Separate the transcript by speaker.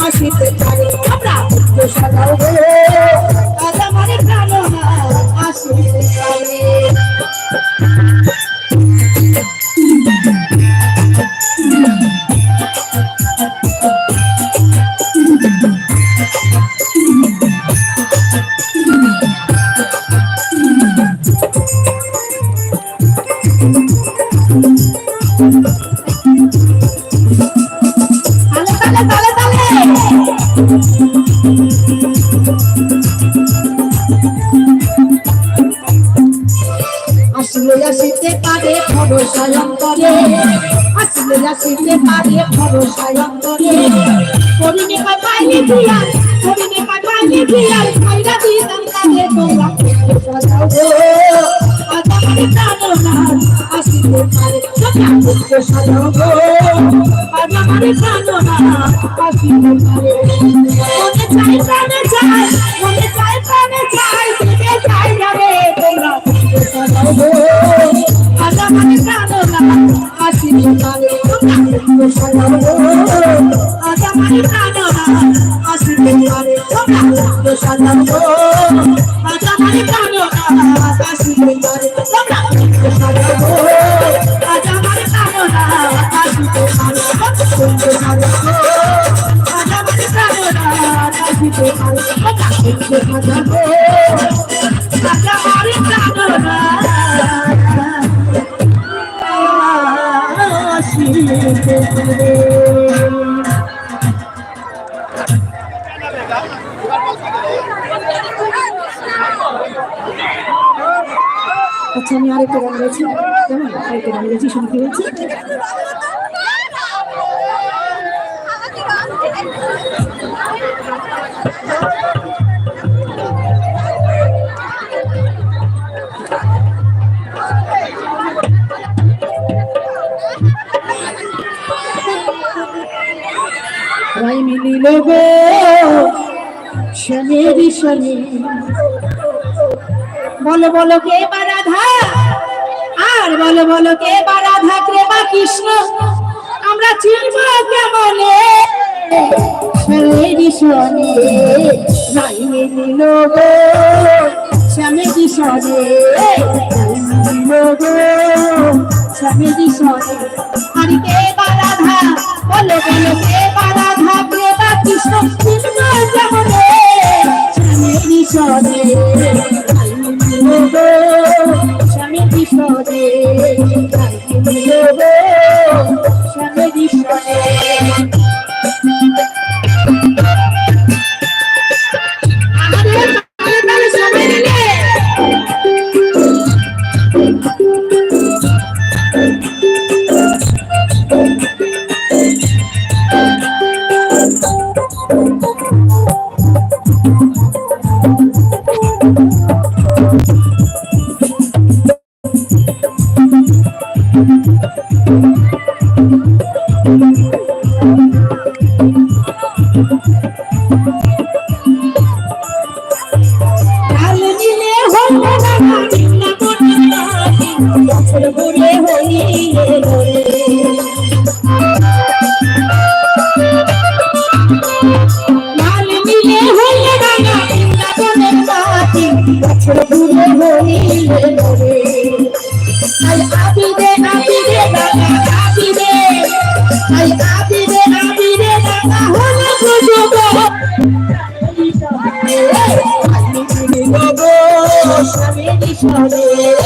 Speaker 1: আসিতে পারে আমরা সাজাও গো আজ আমার প্রাণ আসিতে পারে আসলে আসিতে পারে ভরসা অন্তরে আসলে আসিতে পারে ভরসা অন্তরে করিনি পাইলে দিয়াল করিনি পাইলে দিয়াল খাইরা দিতাম তাদের তোমরা সাজাও গো আজ আমার প্রাণনা আসিতে পারে সাজাও গো আজ আমার প্রাণনা আসিতে পারে মনে চাই মনে চাই প্রাণে চাই দিতে চাই যাবে তোমরা সাজাও গো আজ আমার প্রাণনা আসিতে পারে সাজাও গো আজ আমার প্রাণনা আসিতে পারে সাজাও গো আজ আমার প্রাণনা আসিতে পারে সাজাও গো আজ আমার প্রাণনা আসিতে পারে সাজাও গো আজ আমার প্রাণনা আসিতে পারে সাজাও গো আজ আমার প্রাণনা আসিতে পারে। আচ্ছা আমি আরেকটা গান গাইছি কেমন আরেকটা গান গাইছি শুনে কি হয়েছে রাই মিলিল গো শনির শনি বলো বলো কে বা রাধা আর বলো বলো কে বা রাধা কে বা কৃষ্ণ আমরা চিনব কেমনে শনি শনি রাই মিলিল গো শনি শনি রাই মিলিল গো শনি শনি আর কে বা রাধা বলো বলো কে বা রাধা কে বা কৃষ্ণ চিনব কেমনে শনি শনি স্বামী কৃষ্ণে স্বামী কৃষ্ণে স্বামী